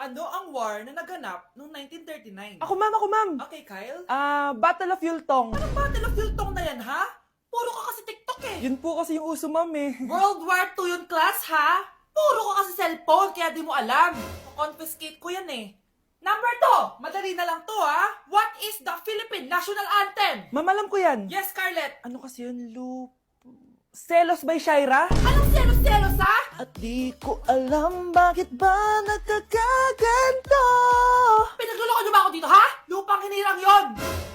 Ano ang war na naganap noong 1939? Ako ma'am. Okay, Kyle. Battle of Yultong. Anong Battle of Yultong na yan, ha? Puro ka kasi TikTok eh. Yun po kasi yung uso ma'am eh. World War II yun, class, ha? Puro ka kasi cellphone, kaya di mo alam. Confiscate ko yan eh. Number 2, madali na lang to, ha? What is the Philippine National Anthem? Ma'am, alam ko yan. Yes, Scarlett. Ano kasi yun, Selos by Shaira? Anong selos-selos, ha? At di ko alam bakit ba nagkakaganto. Pinagluloko niyo ba ako dito, ha? Lupang hinirang yon.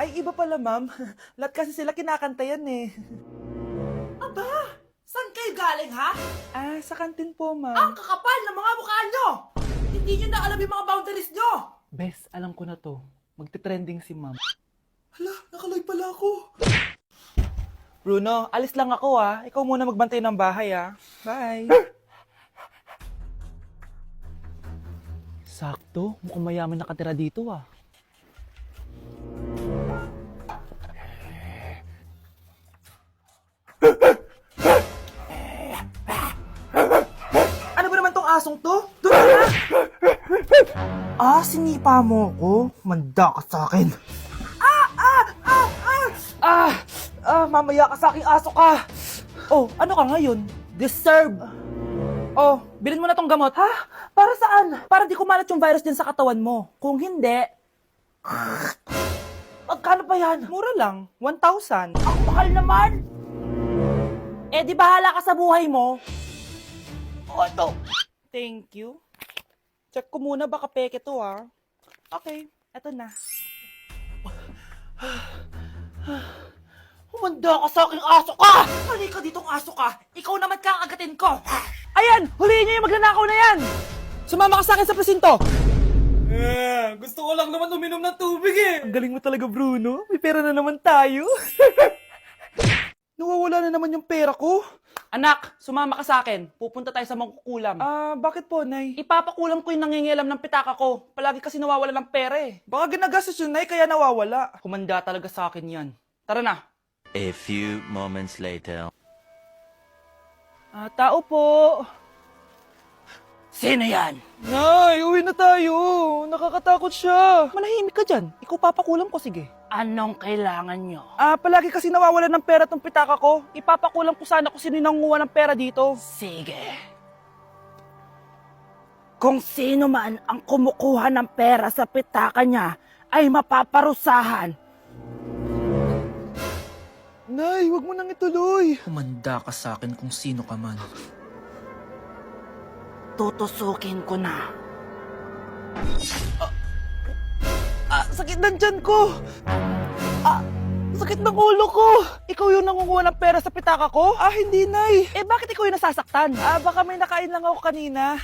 Ay, iba pala ma'am. Lahat kasi sila kinakanta yan eh. Aba, saan kayo galing, ha? Sa kantin po Ang ma'am. kakapal ng mga mukha nyo! Hindi nyo na alam yung mga boundaries nyo! Bes, alam ko na to. Magte-trending si ma'am. Hala, nakaloy pala ako. Bruno, alis lang ako Ikaw muna magbantay ng bahay Bye. Sakto, mukhang mayaman nakatira dito Ano ba naman tong asong to? Doon na! Sinipa mo ko? Manda ka sa akin. Mamaya ka sa aking aso ka! Oh, ano ka ngayon? Deserve! Oh, bilhin mo na tong gamot. Ha? Para saan? Para di kumalat yung virus din sa katawan mo. Kung hindi... Magkano pa yan? Mura lang. 1,000. Ang mahal naman! Eh, di bahala ka sa buhay mo. Oh, ito. Thank you. Check ko muna, baka peke to Okay, eto na. Humanda ka sa aking aso ka! Halika ditong aso ka! Ikaw naman kakagatin ko! Ayan! Huliin niyo yung magnanakaw na yan! Sumama ka sa akin sa presinto! Gusto ko lang naman uminom ng tubig eh! Ang galing mo talaga, Bruno. May pera na naman tayo. Nawawala na naman yung pera ko. Anak, sumama ka sa akin. Pupunta tayo sa mangkukulam. Bakit po, Nay? Ipapakulam ko yung nangingialam ng pitaka ko. Palagi kasi nawawala ng pera eh. Baka ginagastos yun, Nay, kaya nawawala. Kumanda talaga sa akin yan. Tara na. A few moments later. Tao po. Sino yan? Nay, uwi na tayo. Nakakatakot siya. Manahimik ka dyan. Ikaw papakulam ko, sige. Anong kailangan nyo? Palagi kasi nawawala ng pera tong pitaka ko. Ipapakulam ko sana kung sino yung nangunguha ng pera dito. Sige. Kung sino man ang kumukuha ng pera sa pitaka niya ay mapaparusahan. Nay, wag mo nang ituloy. Humanda ka sa akin kung sino ka man. Tutusukin ko na. Sakit ng tiyan ko. Sakit ng ulo ko. Ikaw yung nangunguha ng pera sa pitaka ko? Hindi, Nay. Bakit ikaw yung nasasaktan? Baka may nakain lang ako kanina.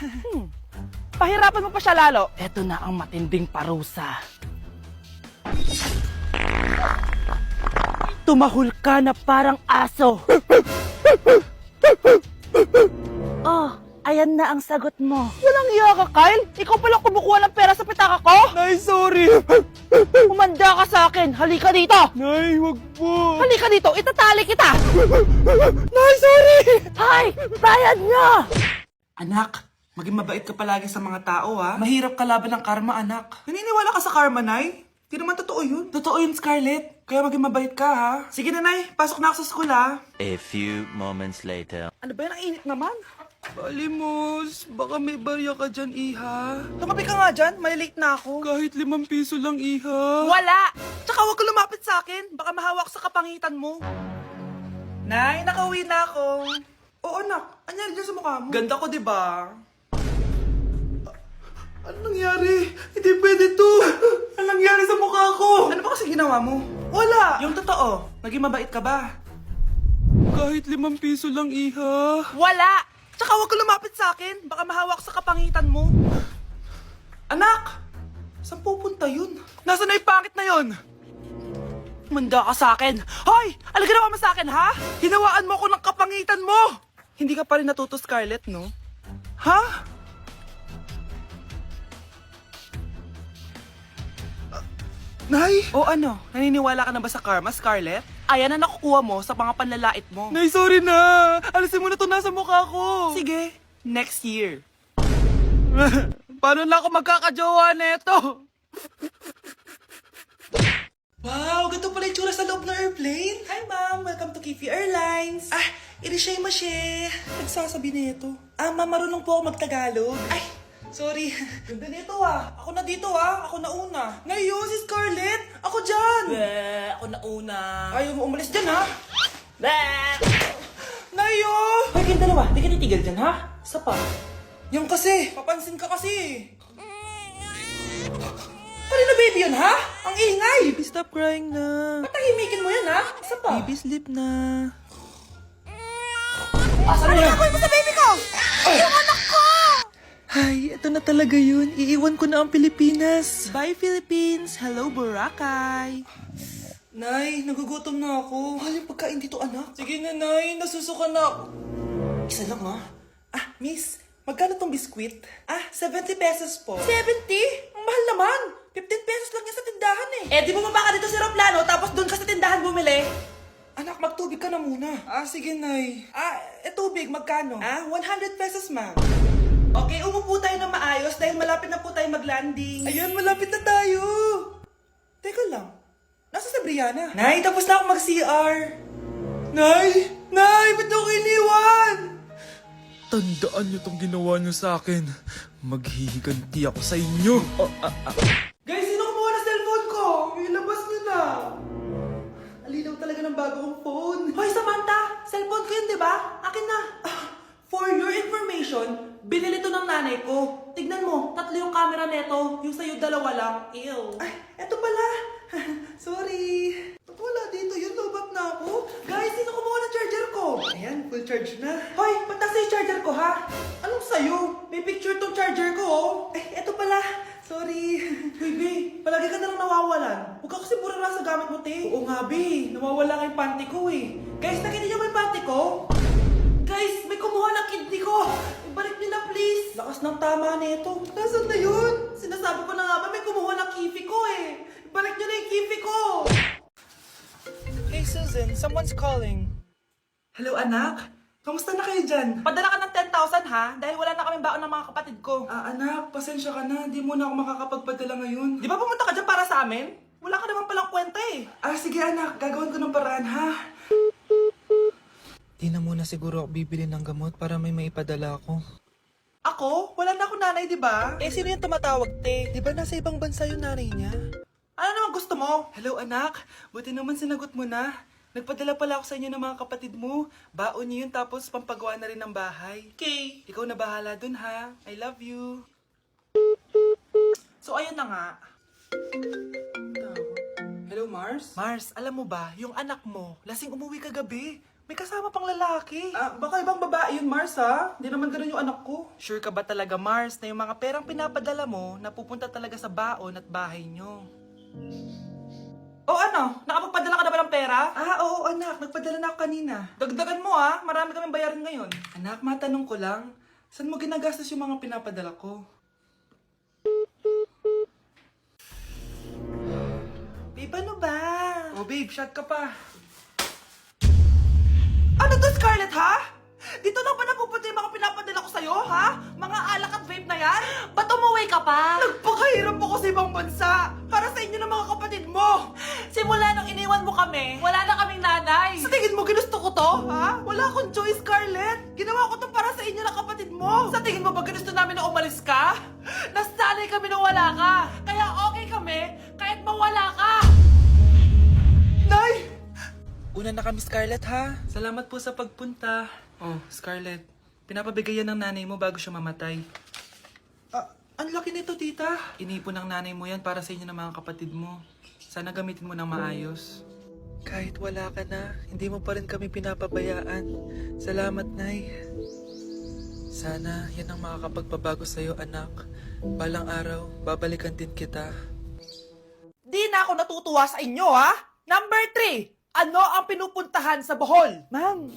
Pahirapan mo pa siya lalo. Eto na ang matinding parusa. Tumahol ka na parang aso. Oh, ayan na ang sagot mo. Walang iya ka, Kyle. Ikaw pala kumukuha ng pera sa pitaka ko? Nay, sorry. Humanda ka sa akin. Halika dito. Nay, wag po. Halika dito. Itatali kita. Nay, sorry. Hay, bayad niya. Anak, maging mabait ka palagi sa mga tao, Mahirap kalaban ng karma, anak. Naniniwala ka sa karma, Nay? Di naman totoo yun. Totoo yun, Scarlett. Kaya maging mabait ka, Sige na, Nay. Pasok na ako sa school, A few moments later. Ano ba yan? Ang init naman. Balimos, baka may barya ka dyan, Iha. Tumabi ka nga dyan. May late na ako. Kahit 5 piso lang, Iha. Wala! Tsaka huwag ka lumapit sa akin. Baka mahawak sa kapangitan mo. Nay, nakauwi na ako. Oo, anak. Anyari dyan sa mukha mo? Ganda ko, di ba? Ano nangyari? Hindi pwede to. Ano nangyari sa mukha ko? Ano ba kasi ginawa mo? Wala! Yung totoo, naging mabait ka ba? Kahit 5 piso lang, Iha. Wala! Tsaka huwag ka lumapit sa akin. Baka mahawak sa kapangitan mo. Anak! Saan pupunta yun? Nasaan na yung pangit na yun? Manda ka sa akin. Hoy! Ano ginawa mo sa akin, ha? Hinawaan mo ko ng kapangitan mo! Hindi ka pa rin natuto, Scarlett, no? Ha? Nay! O ano? Naniniwala ka na ba sa karma, Scarlett? Ayan na nakukuha mo sa mga panlalait mo. Nay, sorry na! Alisin mo na to nasa mukha ko! Sige, next year. Paano na ako magkakajowa neto? Wow, ganito pala yung tsura sa loob ng airplane. Hi ma'am, welcome to Kifi Airlines. Irishay mashe. Nagsasabi nito. Ma'am, marunong po ako magtagalog. Ay, sorry. Ganda nito Ako na dito Ako na una. Ngayon, si Scarlett. Ako dyan. Ako na una. Ayaw mo umalis dyan Bleh! Nayo! Hoy, kayong dalawa, di ka titigil dyan, ha? Isa pa. Yung kasi, papansin ka kasi. Kanina baby yun, ha? Ang ingay! Baby, stop crying na. Patahimikin mo yan, ha? Isa pa. Baby, sleep na. Asan mo yan? mo sa baby ko! Yung anak ko! Ay, ito na talaga yun. Iiwan ko na ang Pilipinas. Bye, Philippines! Hello, Boracay! Nay, nagugutom na ako. Mahal yung pagkain dito, anak. Sige na, Nay. Nasusuka na ako. Isa lang, miss. Magkano tong biskwit? 70 pesos po. 70? Ang mahal naman. 15 pesos lang yan sa tindahan Di bumaba ka dito sa aeroplano, tapos doon ka sa tindahan bumili. Anak, magtubig ka na muna. Sige, Nay. Tubig, magkano? 100 pesos, ma'am. Okay, umupo tayo na maayos dahil malapit na po tayo mag-landing. Ayun, malapit na tayo. Teka lang. Nasa si Brianna? Nay, tapos na ako mag-CR. Nay! Nay! Ba't ako iniwan? Tandaan niyo tong ginawa niyo sa akin. Maghihiganti ako sa inyo. Guys, sino kumuha na cellphone ko? Ilabas niyo na. Alinaw talaga ng bago kong phone. Hoy, Samantha! Cellphone ko yun, di ba? Akin na. For your information, binili to ng nanay ko. Tignan mo, 3 yung camera neto. Yung sa'yo 2 lang. Ew. Ay, eto pala. Sorry. Ba't wala dito yun? Lobat na ako. Guys, sino kumuha ng charger ko? Ayan, full charge na. Hoy, ba't nasa yung charger ko, ha? Anong sa'yo? May picture tong charger ko, Eto pala. Sorry. Baby, palagi ka na lang nawawalan. Huwag ka kasi burara sa gamit mo, te. Oo nga, be. Nawawala nga yung panty ko Guys, nakita niyo ba yung panty ko? Guys, may kumuha ng kidney ko. Ibalik niyo na, please. Lakas ng tama nito. Nasaan na yun? Sinasabi ko na nga ba, may kumuha ng kifi ko Ibalik niyo na yung kifi ko. Hey, Susan. Someone's calling. Hello, anak. Kamusta na kayo dyan? Padala ka ng 10,000, ha? Dahil wala na kaming baon ng mga kapatid ko. Anak, pasensya ka na. Di mo na ako makakapagpadala ngayon. Di ba pumunta ka dyan para sa amin? Wala ka naman palang kwenta Sige anak. Gagawin ko ng paraan, ha? Di na muna siguro ako bibili ng gamot para may maipadala ako. Ako? Wala na akong nanay, di ba? Sino yung tumatawag, te? Di ba nasa ibang bansa yung nanay niya? Ano naman gusto mo? Hello, anak. Buti naman sinagot mo na. Nagpadala pala ako sa inyo ng mga kapatid mo. Baon niyo yun tapos pampagawa na rin ng bahay. Okay. Ikaw na bahala dun, ha? I love you. So, ayun na nga. Hello, Mars? Mars, alam mo ba, yung anak mo, lasing umuwi kagabi. May kasama pang lalaki. Baka ibang babae yun, Mars, ha? Hindi naman ganun yung anak ko. Sure ka ba talaga, Mars, na yung mga perang pinapadala mo, napupunta talaga sa baon at bahay nyo? O ano? Nakapagpadala ka na ba ng pera? Oo, anak. Nagpadala na ako kanina. Dagdagan mo marami kaming bayarin ngayon. Anak, matanong ko lang. Saan mo ginagastos yung mga pinapadala ko? Babe, ano ba? Oh, babe, shot ka pa. Ano to, Scarlett, ha? Dito lang ba napupunta yung mga pinapadala ko sa'yo, ha? Mga alak at vape na yan? Ba't umuwi ka pa? Nagpakahirap ako sa ibang bansa para sa inyo ng mga kapatid mo. Simula nung iniwan mo kami, wala na kaming nanay. Sa tingin mo, ginusto ko to, ha? Wala akong choice, Scarlett. Ginawa ko to para sa inyo ng kapatid mo. Sa tingin mo ba ginusto namin na umalis ka? Nasanay kami na wala ka. Kaya okay kami kahit mawala ka. Nay! Una na kami, Scarlett, ha? Salamat po sa pagpunta. Oh, Scarlett, pinapabigay yan ng nanay mo bago siya mamatay. Ang laki nito, tita. Inipon ng nanay mo yan para sa inyo ng mga kapatid mo. Sana gamitin mo ng maayos. Kahit wala ka na, hindi mo pa rin kami pinapabayaan. Salamat, Nay. Sana yan ang makakapagpabago sa'yo, anak. Balang araw, babalikan din kita. Di na ako natutuwa sa inyo, ha? Number 3, ano ang pinupuntahan sa Bohol? Ma'am!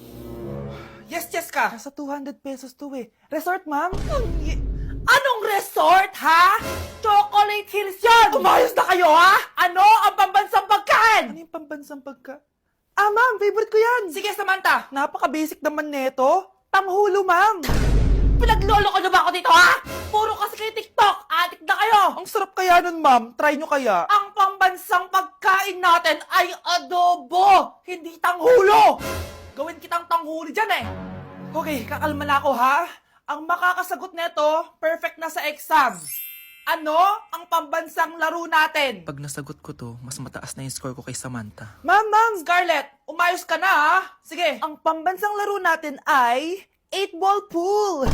Yes ka. Nasa 200 pesos to Resort, ma'am? Anong resort, ha? Chocolate Hills yun! Umayos na kayo, ha? Ano ang pambansang pagkain? Ano yung pambansang pagka... ma'am, favorite ko yan! Sige, Samantha. Napaka-basic naman neto. Tanghulo, ma'am! Pinaglolo ko na ba ako dito, ha? Puro kasi kayo TikTok. Adik na kayo. Ang sarap kaya nun, ma'am. Try nyo kaya. Ang pambansang pagkain natin ay adobo, hindi tanghulo. Gawin kitang tanghuli dyan eh. Okay, kakalma na ako, ha? Ang makakasagot neto, perfect na sa exam. Ano ang pambansang laro natin? Pag nasagot ko to, mas mataas na yung score ko kay Samantha. Ma'am, Scarlett, umayos ka na, ha? Sige. Ang pambansang laro natin ay 8-ball pool.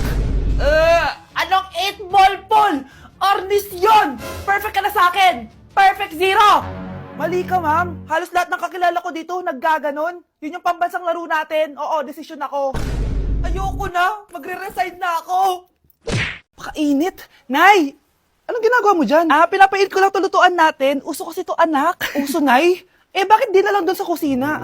Anong 8-ball pool? Ornis yun! Perfect ka na sa akin! Perfect zero! Mali ka, ma'am. Halos lahat ng kakilala ko dito naggaganon. Yun yung pambansang laro natin. Oo, desisyon ako. Ayoko na! Magre-resign na ako! Pakainit. Nay! Anong ginagawa mo dyan? Pinapait ko lang tulutuan natin. Uso kasi to, anak. Uso, Nay? Bakit di na lang doon sa kusina?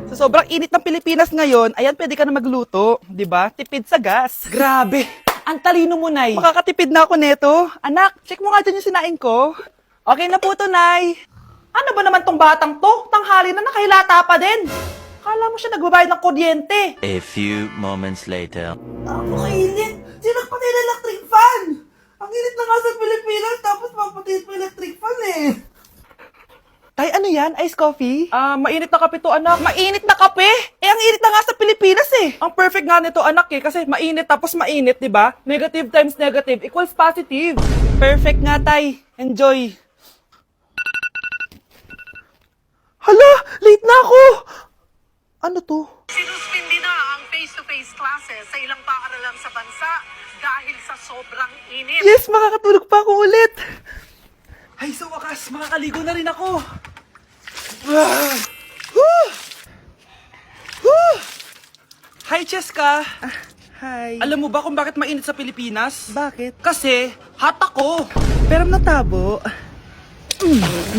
Sa sobrang init ng Pilipinas ngayon, ayan, pwede ka na magluto. 'Di ba? Tipid sa gas. Grabe! Ang talino mo, Nay! Makakatipid na ako neto. Anak, check mo nga dyan yung sinain ko. Okay na po to, Nay. Ano ba naman tong batang to? Tanghali na nakahilata pa din! Kala mo siya nagbabayad ng kuryente! A few moments later. Napakainit. Sinakpan nila electric fan. Ang init na nga sa Pilipinas, tapos papatid pa electric fan eh. Tay, ano yan? Ice coffee? Mainit na kape to, anak. Mainit na kape? Ang init na nga sa Pilipinas eh. Ang perfect nga nito, anak eh, kasi mainit tapos mainit, di ba? Negative times negative equals positive. Perfect nga, Tay. Enjoy. Hala, late na ako. Ano to? Sinuspindi na ang face-to-face classes sa ilang paaralan sa bansa dahil sa sobrang init. Yes, makakatulog pa ako ulit. Ay, sa wakas, makakaligo na rin ako. Hi, Cheska. Hi. Alam mo ba kung bakit mainit sa Pilipinas? Bakit? Kasi, hot ako. Pero natabo.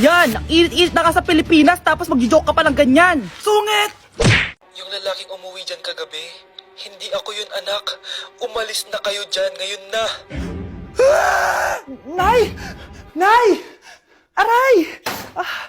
Yan, ang init-init na ka sa Pilipinas tapos mag-joke ka pa ng ganyan. Sungit! Yung lalaking umuwi dyan kagabi, hindi ako yun, anak. Umalis na kayo dyan ngayon na. Nay! Nay! Aray!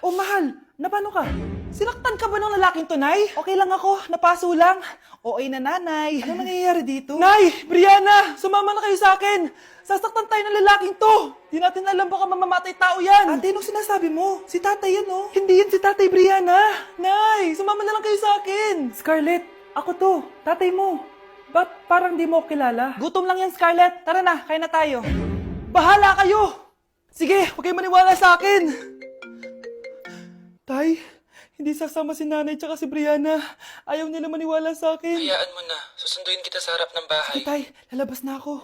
Oh, mahal. Napano ka? Sinaktan ka ba ng lalaking to, Nay? Okay lang ako. Napaso lang. Okay na, nanay. Ano nangyayari dito? Nay! Brianna! Sumama na kayo sa akin! Sasaktan tayo ng lalaking to! Di natin alam baka mamamatay tao yan! Ate, anong sinasabi mo? Si tatay yan, oh. Hindi yan si Tatay Brianna! Nay! Sumama na lang kayo sa akin! Scarlett! Ako to! Tatay mo! Ba't parang di mo ako kilala? Gutom lang yan, Scarlett. Tara na, kain na tayo. Bahala kayo! Sige, huwag kayong maniwala sa akin! Tay, hindi sasama si nanay tsaka si Brianna. Ayaw nila maniwala sa akin. Hayaan mo na. Susunduin kita sa harap ng bahay. Tay, lalabas na ako.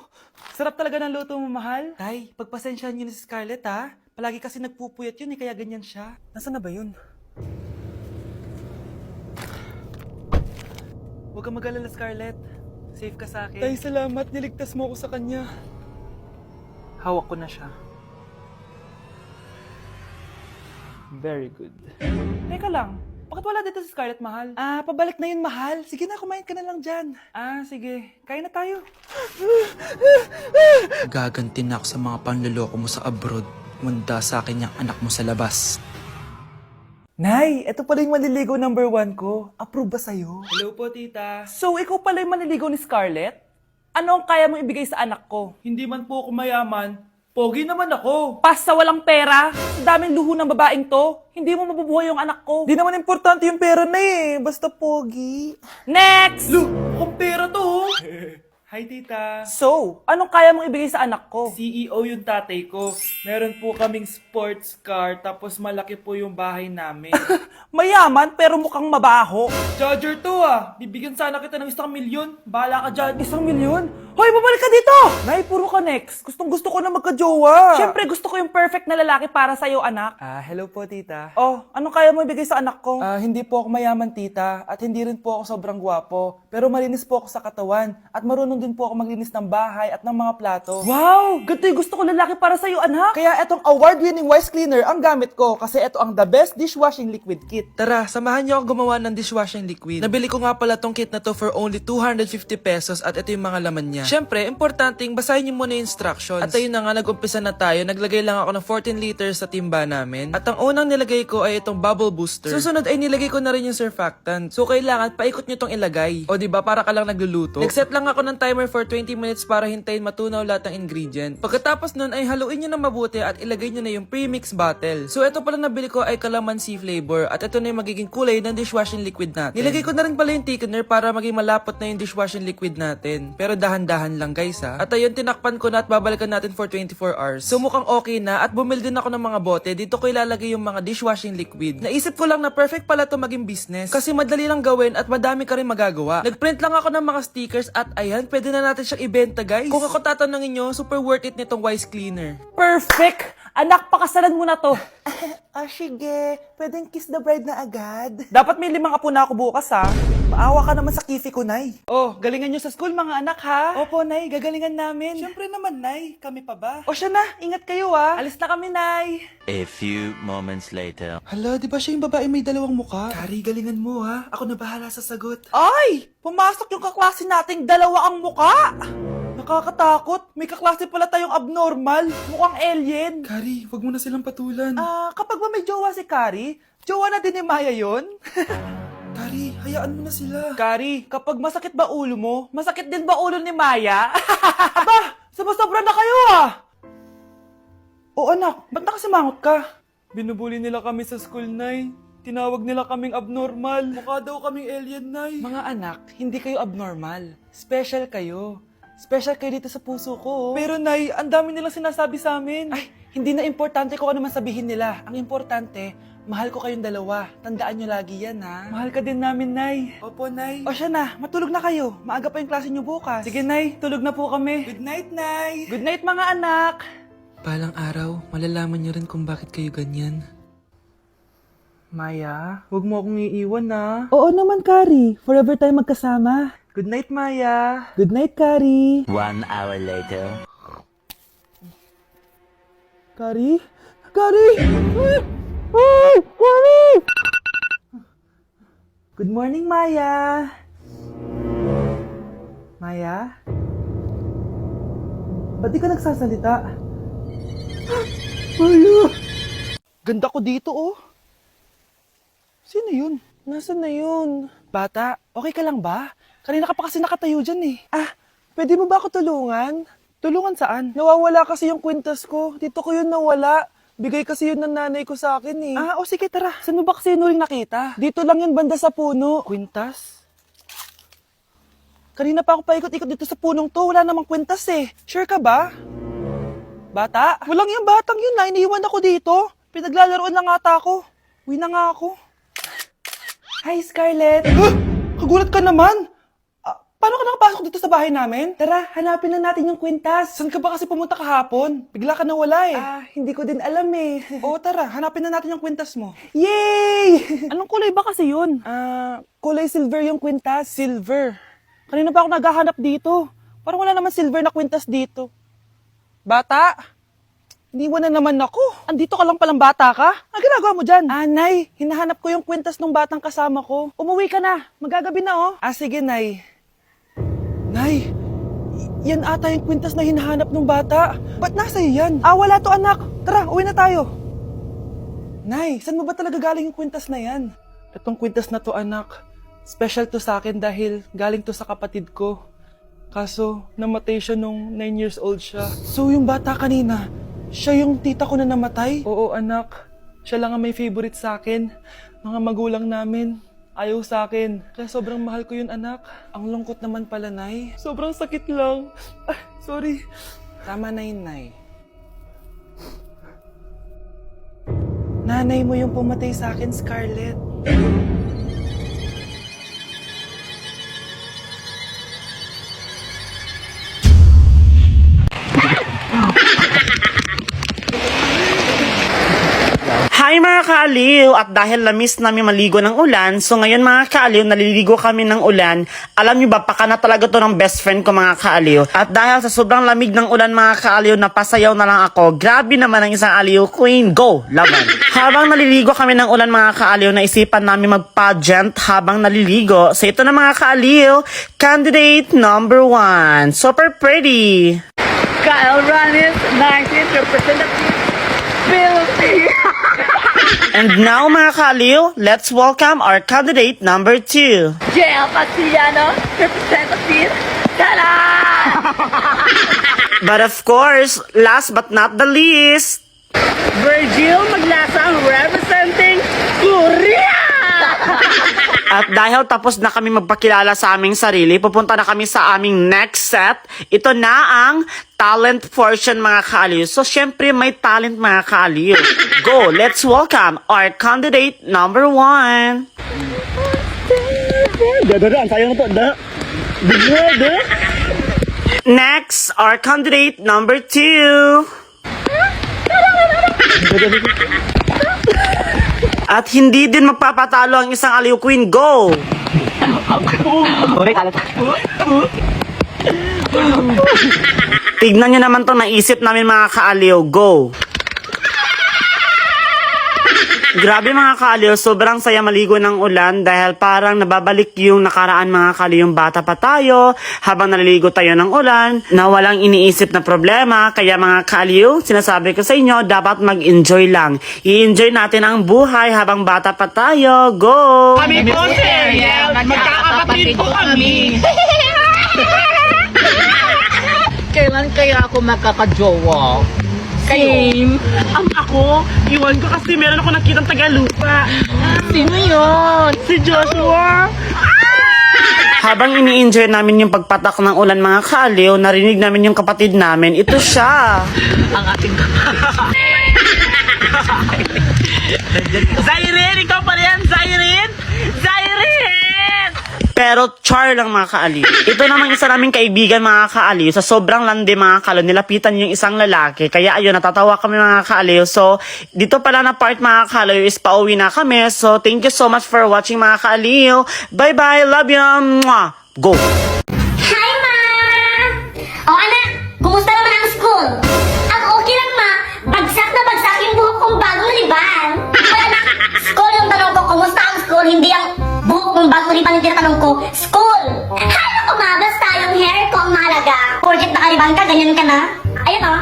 Sarap talaga ng luto mo, mahal. Tay, pagpasensyahan niyo na si Scarlett, ha? Palagi kasi nagpupuyat yun, kaya ganyan siya. Nasaan na ba yun? Huwag kang mag-alala, Scarlett. Safe ka sa akin. Tay, salamat. Niligtas mo ako sa kanya. Hawak ko na siya. Very good. Teka lang, bakit wala dito si Scarlett, mahal? Pabalik na yun, mahal. Sige na, kumain ka na lang dyan. Sige. Kain na tayo. Gaganti na ako sa mga panluloko mo sa abroad. Munda sa akin yung anak mo sa labas. Nay, eto pala yung maliligaw number 1 ko. Approve ba sa'yo? Hello po, tita. So, ikaw pala yung maniligaw ni Scarlett? Ano ang kaya mong ibigay sa anak ko? Hindi man po ako mayaman, pogi naman ako. Pas sa walang pera, sa daming luho ng babaeng to, hindi mo mabubuhay yung anak ko. Di naman importante yung pera na eh. Basta pogi. Next! Kung pera to, oh. Hi, tita. So, anong kaya mong ibigay sa anak ko? CEO yung tatay ko. Meron po kaming sports car, tapos malaki po yung bahay namin. Mayaman pero mukhang mabaho. Charger to ah. Bibigyan sana kita ng 1 milyon. Bahala ka dyan. 1 milyon? Hoy, babalik ka dito! Nay, puro ka next. Gustong gusto ko na magka-jowa. Siyempre, gusto ko yung perfect na lalaki para sa'yo, anak. Hello po, tita. Oh, anong kaya mo ibigay sa anak ko? Hindi po ako mayaman, tita. At hindi rin po ako sobrang gwapo. Pero malinis po ako sa katawan. At marunong din po ako maglinis ng bahay at ng mga plato. Wow! Ganito yung gusto ko lalaki para sa'yo, anak. Kaya etong award-winning wise cleaner ang gamit ko kasi ito ang the best dishwashing liquid kit. Tara, samahan niyo ako gumawa ng dishwashing liquid. Nabili ko nga pala tong kit na to for only 250 pesos at ito yung mga laman niya. Syempre, importanteng basahin niyo muna yung instructions. At ayun na nga, nag-umpisa na tayo. Naglagay lang ako ng 14 liters sa timba namin. At ang unang nilagay ko ay itong bubble booster. Susunod ay nilagay ko na rin yung surfactant. So kailangan paikot niyo tong ilagay. O diba, para ka lang nagluluto. Nag-set lang ako ng timer for 20 minutes para hintayin matunaw lahat ng ingredient. Pagkatapos nun ay haluin niyo na mabuti at ilagay niyo na yung premix bottle. So ito pala nabili ko ay calamansi flavor at ito na yung magiging kulay ng dishwashing liquid natin. Nilagay ko na rin pala yung thickener para maging malapot na yung dishwashing liquid natin. Pero dahan-dahan lang guys ha. At ayun, tinakpan ko na at babalikan natin for 24 hours. So mukhang okay na at bumili din ako ng mga bote. Dito ko ilalagay yung mga dishwashing liquid. Naisip ko lang na perfect pala to maging business kasi madali lang gawin at madami ka rin magagawa. Nagprint lang ako ng mga stickers at ayan, pwede na natin siyang ibenta guys. Kung ako tatanungin nyo, super worth it nitong wise cleaner. Perfect! Anak, pakasalan mo na to. Sige. Pwedeng kiss the bride na agad. Dapat may 5 apo na ako bukas, ha? Maawa ka naman sa kifi ko, Nay. Oh, galingan nyo sa school, mga anak, ha? Opo, Nay. Gagalingan namin. Siyempre naman, Nay. Kami pa ba? O siya na. Ingat kayo, ha? Alis na kami, Nay. A few moments later. Hala, di ba siya yung babae may 2 muka? Kari, galingan mo, ha? Ako na bahala sa sagot. Ay! Pumasok yung kaklase nating 2 ang muka! Nakakatakot. May kaklase pala tayong abnormal. Mukhang alien. Kari, wag mo na silang patulan. Kapag ba may jowa si Kari, jowa na din ni Maya yun? Kari, hayaan mo na sila. Kari, kapag masakit ba ulo mo, masakit din ba ulo ni Maya? Aba, sumasobra na kayo ah! O anak, ba't nakasimangot ka? Binubuli nila kami sa school, Nay. Tinawag nila kaming abnormal. Mukha daw kaming alien, Nay. Mga anak, hindi kayo abnormal. Special kayo. Special kayo dito sa puso ko. Pero Nay, ang dami nilang sinasabi sa amin. Ay, hindi na importante kung ano man sabihin nila. Ang importante, mahal ko kayong 2. Tandaan nyo lagi yan, ha? Mahal ka din namin, Nay. Opo, Nay. O siya na, matulog na kayo. Maaga pa yung klase nyo bukas. Sige, Nay, tulog na po kami. Good night, Nay. Good night, mga anak. Balang araw, malalaman nyo rin kung bakit kayo ganyan. Maya, huwag mo akong iiwan, na. Oo naman, Kari. Forever tayo magkasama. Good night, Maya. Good night, Kari. 1 hour later. Kari? Kari! Ay, Kari! Good morning, Maya. Maya? Ba't di ka nagsasalita? Maya! Ganda ko dito, oh. Sino yun? Nasaan na yun? Bata, okay ka lang ba? Kanina ka pa kasi nakatayo dyan eh. Pwede mo ba ako tulungan? Tulungan saan? Nawawala kasi yung kwintas ko. Dito ko yun nawala. Bigay kasi yun ng nanay ko sa akin eh. O sige tara. Saan mo ba kasi yun uling nakita? Dito lang yun banda sa puno. Kwintas? Kanina pa ako paikot-ikot dito sa punong to. Wala namang kwintas eh. Sure ka ba? Bata? Walang yung batang yun na. Iniwan ako dito. Pinaglalaroan lang ata ako. Uwi na nga ako. Hi, Scarlett. Kagulat ka naman. Paano ka nakapasok dito sa bahay namin? Tara, hanapin lang natin yung kwintas. Saan ka ba kasi pumunta kahapon? Bigla ka nawala eh. Hindi ko din alam eh. Oo, tara, hanapin na natin yung kwintas mo. Yay! Anong kulay ba kasi yun? Kulay silver yung kwintas. Silver? Kanina pa ako naghahanap dito. Parang wala naman silver na kwintas dito. Bata? Iniwan na naman ako. Andito ka lang palang bata ka? Ano ginagawa mo dyan? Nay, hinahanap ko yung kwintas ng batang kasama ko. Umuwi ka na. Magagabi na oh. Sige, Nay. Nay, yan ata yung kwintas na hinahanap ng bata. Ba't nasa iyo yan? Wala to anak. Tara, uwi na tayo. Nay, saan mo ba talaga galing yung kwintas na yan? Itong kwintas na to anak, special to sa akin dahil galing to sa kapatid ko. Kaso, namatay siya nung 9 years old siya. So yung bata kanina, siya yung tita ko na namatay? Oo anak, siya lang ang may favorite sa akin. Mga magulang namin. Ayaw sa akin. Kaya sobrang mahal ko yun, anak. Ang lungkot naman pala, Nay. Sobrang sakit lang. Sorry. Tama na yun, Nay. Nanay mo yung pumatay sa akin, Scarlett. Hi mga kaaliw, at dahil na-miss namin maligo ng ulan, so ngayon mga kaaliw, naliligo kami ng ulan. Alam nyo ba, paka na talaga to ng best friend ko mga kaaliw. At dahil sa sobrang lamig ng ulan mga kaaliw, napasayaw na lang ako. Grabe naman ang isang aliw queen. Go! Laban! Habang naliligo kami ng ulan mga kaaliw, naisipan namin mag-pageant habang naliligo. So ito na mga kaaliw, candidate number 1. Super pretty! Kyle Ranis, 19th Representative Philippines. And now mga kaaliw, let's welcome our candidate number 2. JL Patriano, Representative Tala. But of course, last but not the least, Virgil Maglasang, representing Korea. at dahil tapos na kami magpakilala sa aming sarili, pupunta na kami sa aming next set. Ito na ang talent portion mga kaaliw. So syempre may talent mga kaaliw. Go, let's welcome our candidate number 1. Next, our candidate number 2. At hindi din magpapatalo ang isang aliw queen. Go! Tignan nyo naman to naisip namin mga kaaliw. Go! Grabe mga kaaliw, sobrang saya maligo ng ulan dahil parang nababalik yung nakaraan mga kaaliw, yung bata pa tayo habang naliligo tayo ng ulan na walang iniisip na problema. Kaya mga kaaliw, sinasabi ko sa inyo, dapat mag-enjoy lang. I-enjoy natin ang buhay habang bata pa tayo. Go! Kami po, Serial. Magkakapatid po kami. Kailan kaya ako magkakajowa? Same. Ako, iwan ko kasi meron ako nakitang Tagalupa. Sino yun? Si Joshua. Habang ini-enjoy namin yung pagpatak ng ulan mga kaaliw, narinig namin yung kapatid namin. Ito siya. Ang ating Zairin, ikaw pa rin, Zairin. Zairin! Pero char lang mga kaaliw. Ito namang isa naming kaibigan mga kaaliw. Sa sobrang landi mga kaaliw, nilapitan yung isang lalaki. Kaya ayun, natatawa kami mga kaaliw. So, dito pala na part mga kaaliw is pauwi na kami. So, thank you so much for watching mga kaaliw. Bye-bye, love you. Mwah! Go! Hi, Ma! O anak, kumusta naman ang school? Ang okay lang, Ma. Bagsak na bagsak yung buhok kong bagong liban. Ay, anak, school yung tanong ko, kumusta ang school? Hindi ang buhok kong bagong liban yung tinatanong ko. School! Hala ko, Ma, basta yung hair ko ang mahalaga. Porket nakaliban ka, ganyan ka na. Ayun o,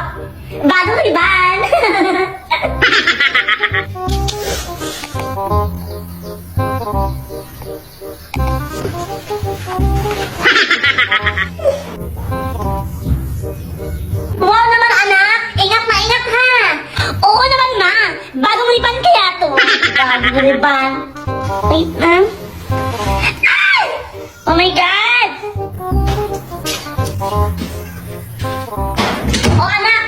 bagong liban. Wow naman anak! Ingat na ingat ha! Oo naman ma! Bagong liban kaya to! Bagong liban! Wait na! Ay! Oh my God! Oh anak!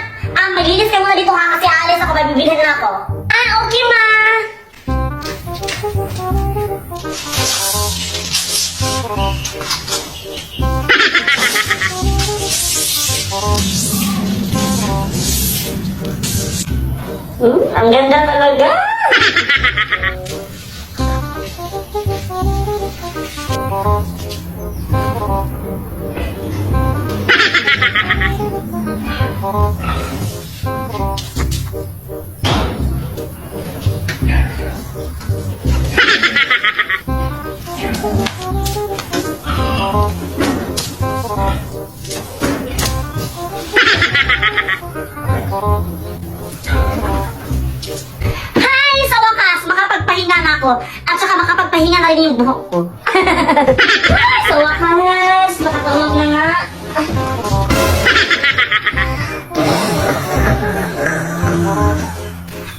Maglinis ka muna dito ha kasi aalis ako, may bibilhin na ako. Okay ma! Ang ganda talaga! Hi! Sa wakas, makapagpahinga na ako. At saka makapagpahinga na rin yung buhok ko. Sa wakas, makatulog na nga.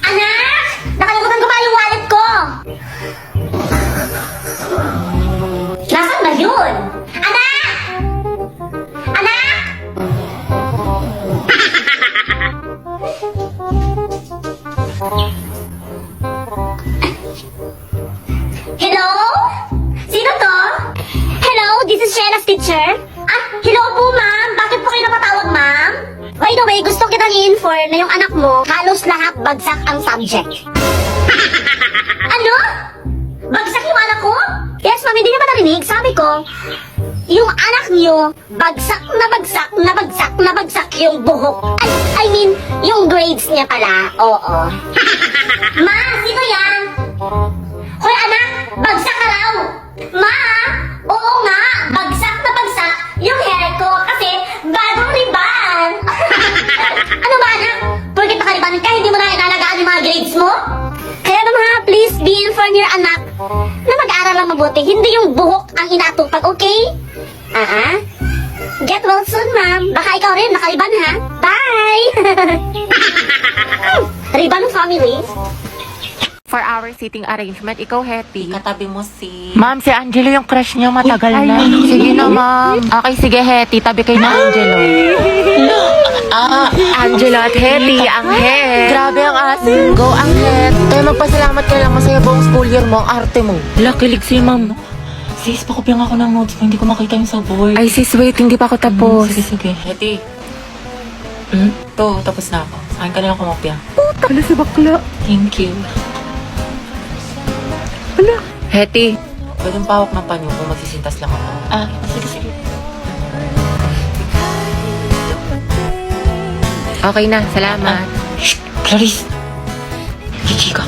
Anak! Nakalimutan ko pa yung wallet ko! Nasaan ba yun? Anak! Anak! Hello? Sino to? Hello, this is Sheila's teacher. Hello po ma'am. Bakit po kayo napatawag ma'am? By the way, gusto kitang i-inform na yung anak mo, halos lahat bagsak ang subject. Ano? Bagsak yung anak ko? Yes, ma'am, hindi niyo ba narinig? Sabi ko, yung anak niyo, bagsak na bagsak na bagsak na bagsak yung buhok. I mean, yung grades niya pala. Oo. Ma, sino yan? Hoy anak, bagsak ka raw. Ma, oo nga, bagsak na bagsak yung hair ko kasi bagong riban. Ano ba anak? Porkit nakariban ka, hindi mo na inalagaan yung mga grades mo? Kaya naman please be inform your anak na mag-aaral lang mabuti, hindi yung buhok ang inaatupag, okay? Get well soon, ma'am. Baka ikaw rin, nakariban ha? Bye! Riban family. For our seating arrangement, ikaw, Hetty. Katabi mo si... Ma'am, si Angelo yung crush niya matagal na. Sige na, ma'am. Okay, sige, Hetty. Tabi kayo na Angelo. Angelo at Hetty, ang het. Grabe ang asin. Go, ang het. Kaya magpasalamat ka lang masaya buong school year mo, ang arte mo. Lakilig si ma'am. Sis, pakopya ako ng notes mo. Hindi ko makita yung sa board. Ay, sis, wait. Hindi pa ako tapos. Sige. Hetty. Tapos na ako. Saan ka na lang kumopya? Wala si bakla. Thank you. Hetty. Pwedeng pawak ng panyo kung magsisintas lang ako. Sige. Okay na, salamat. Shh! Clarice! Chichika.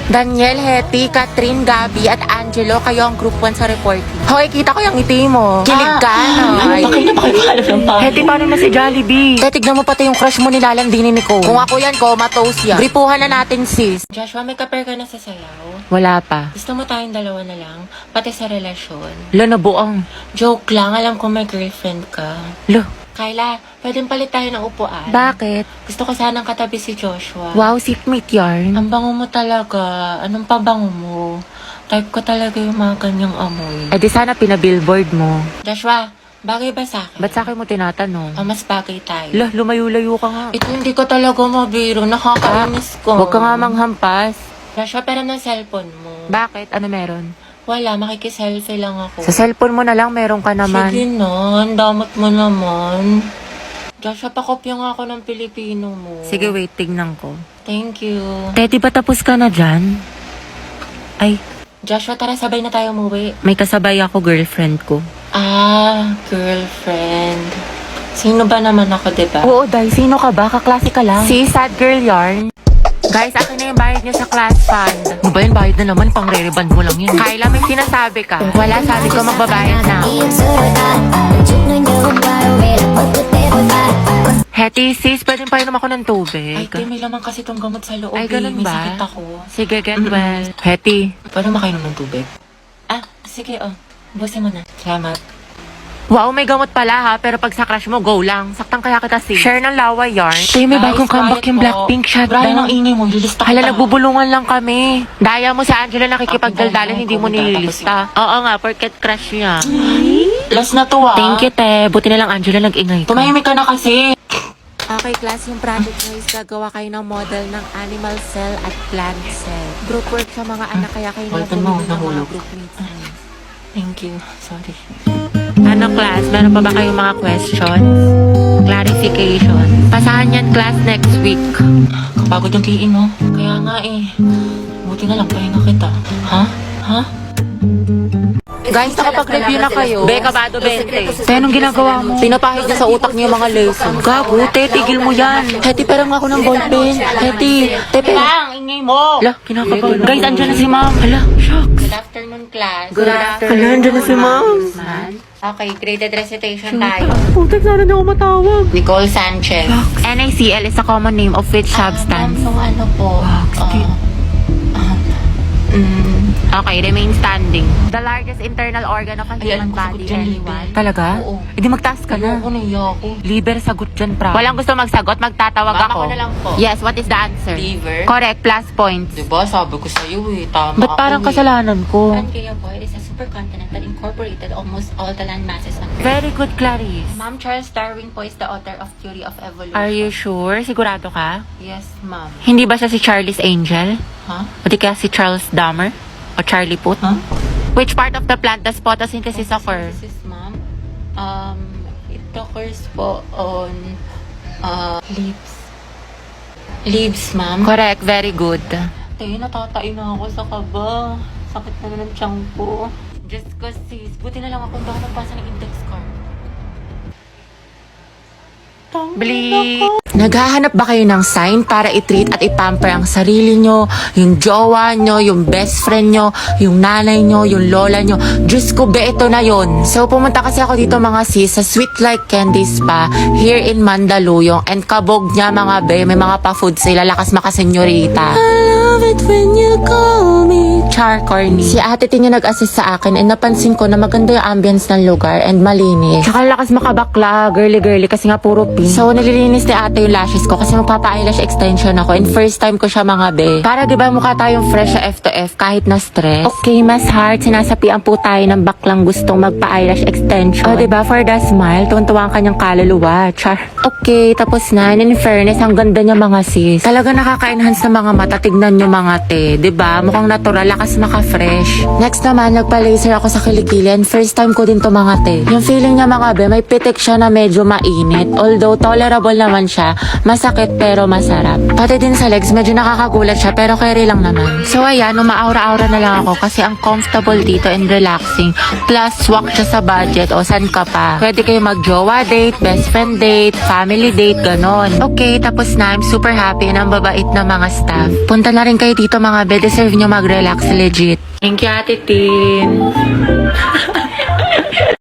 Daniel, Hetty, Catherine, Gabby, at Angelo, kayo ang group 1 sa report. Hoy, kita ko yung ngiti mo. Kilig ka, no? Bakit na pakipaalam ng pa? Hetty, paano na si Jollibee? Tignan mo pati yung crush mo nilalandinin ni Nicole. Kung ako yan, comatose yan. Gripuhan na natin, sis. Joshua, may kaper ka na sa sayaw? Wala pa. Gusto mo tayong dalawa na lang? Pati sa relasyon? Lo, nabuang. Joke lang, alam ko may girlfriend ka. Lo, Kyla, pwedeng palit tayo ng upuan. bakit? Gusto ko sanang katabi si Joshua. Wow, seatmate yarn. Ang bango mo talaga. Anong pabango mo? Type ko talaga yung mga ganyang amoy. Eh di sana pinabillboard mo. Joshua, bagay ba sa akin? Ba't sa akin mo tinatanong? Mas bagay tayo. Lo, lumayo-layo ka nga. Ito hindi ko talaga mabiro. Nakakainis ko. Huwag ka nga manghampas. Joshua, pero ng cellphone mo. Bakit? Ano meron? Wala, makikiselfie lang ako. Sa cellphone mo na lang, meron ka naman. Sige na, ang damot mo naman. Joshua, pakopya nga ako ng Pilipino mo. Sige, wait, tignan ko. Thank you. Teddy, ba tapos ka na dyan? Ay, Joshua, tara sabay na tayo umuwi. may kasabay ako, girlfriend ko. Girlfriend. Sino ba naman ako, diba? Oo, Day, sino ka ba? Kaklase ka lang. Si Sad Girl Yarn. Guys, akin na yung bayad niyo sa class fund. Ano ba yun? Bayad na naman, pang re-reband mo lang yun. Kyla, may sinasabi ka. Wala, sabi ko magbabayad na. Hetty, sis, pwedeng painom ako ng tubig. Ay, te, may laman kasi itong gamot sa loob. Ay, ganun May ba? sakit ako. Sige, get well. Hetty. Paano makainom ng tubig? Sige, busin mo na. Salamat. Wow, may gamot pala ha, pero pag sa crush mo, go lang. Saktan kaya kita, sis. Share ng lawa yarn. Tay, may bagong comeback yung Blackpink Brian, ang shutdown. ingay mo. Lilista Hala, kita. nagbubulungan lang kami. Daya mo sa Angela nakikipagdaldalan, hindi mo nililista. Oo nga, porket crush niya. Last na to, Thank you, te. Buti na lang, Angela, nag-ingay ka. Tumahimik ka na kasi. Okay, class, yung project nyo is gagawa kayo ng model ng animal cell at plant cell. Group work sa mga anak, kaya kayo Walton mo, nahulog ng mga nahulog. group mates nyo. Thank you. Sorry. Ano, class? Meron pa ba kayong mga questions? Clarification? Pasahan yan, class, next week. Kapagod yung kiin mo. Kaya nga buti na lang pahinga kita. Ha? Guys, nakapag-review na kayo. Be, kabado 20. Te, anong ginagawa mo? Pinapahid niya sa utak niyo yung mga lesson. Gago, te, tigil mo yan. Hetty, pero nga ako ng ballpen. Hetty, te, pero... Ang ingay mo! Hala, kinakabahan. Guys, andyan na si ma'am. Hala, shucks. Good afternoon, class. Good afternoon. Hala, andyan na si ma'am. Okay, graded recitation tayo. Putek, sana na ako matawag. Nicole Sanchez. NaCl is a common name of which substance? So, ano po? Okay, remain standing. The largest internal organ of a human Ayan, body. sagot dyan, Anyone? liver. Talaga? Oo. Hindi magtaas ka na. Ayoko na ako. Liver, sagot dyan, pra. Walang gusto magsagot, magtatawag Mama ako. ko na lang po. Yes, what is the answer? Liver. Correct, plus points. Diba, sabi ko sa'yo tama Ba't parang kasalanan ko? Pangaea Boy is a supercontinent that incorporated almost all the land masses on Earth. Very good, Clarice. Ma'am, Charles Darwin po is the author of Theory of Evolution. Are you sure? Sigurado ka? Yes, ma'am. Hindi ba siya si Charlie's Angel? Huh? O di kaya si Charles Dahmer? O Charlie Puth? Huh? Which part of the plant does photosynthesis occur? This is, ma'am. It occurs po on leaves. Leaves, ma'am. Correct, very good. Ate, natatain na ako sa kaba. Sakit na ng tiyan ko. Diyos ko sis, buti na lang ako hindi ako nagbasa ng index card. Bleep! Naghahanap ba kayo ng sign para i-treat at i-pamper ang sarili nyo, yung jowa nyo, yung best friend nyo, yung nanay nyo, yung lola nyo? Diyos ko, be, ito na yon. So, pumunta kasi ako dito mga sis sa Sweet Like Candy Spa here in Mandaluyong. And kabog niya mga be, may mga pa-food sila, lakas makasenyorita. I love it when you call me Char Corny. Si ate tin yung nag-assist sa akin and napansin ko na maganda yung ambience ng lugar and malinis. Tsaka lakas makabakla, girly-girly kasi nga puro pink. So, nililinis ni ate yung lashes ko kasi magpapa-eyelash extension ako and first time ko siya mga be. Para diba mukha tayong fresh sa F to F kahit na stress. Okay, mas heart, sinasapian po tayo ng baklang gustong magpa-eyelash extension. O diba, for the smile, tuwan-tuwa ang kanyang kaluluwa. Char. Okay, tapos na. And in fairness, ang ganda niya mga sis. Talaga nakaka-enhance ng mga mata. Tignan nyo mga te. Diba? Mukhang natural, lakas maka-fresh. Next naman, nagpa-laser ako sa kilikili and first time ko din to mga te. Yung feeling niya mga be, may pitik siya na medyo mainit. Although tolerable naman siya, masakit pero masarap. Pati din sa legs, medyo nakakagulat siya pero carry lang naman. So ayan, umaura-aura na lang ako kasi ang comfortable dito and relaxing. Plus, swak siya sa budget o san ka pa. Pwede kayo mag-jowa date, best friend date, family date, ganon. Okay, tapos na. I'm super happy ng babait na mga staff. Punta na rin kayo dito mga be, deserve nyo mag-relax legit. Thank you, Ate Tin.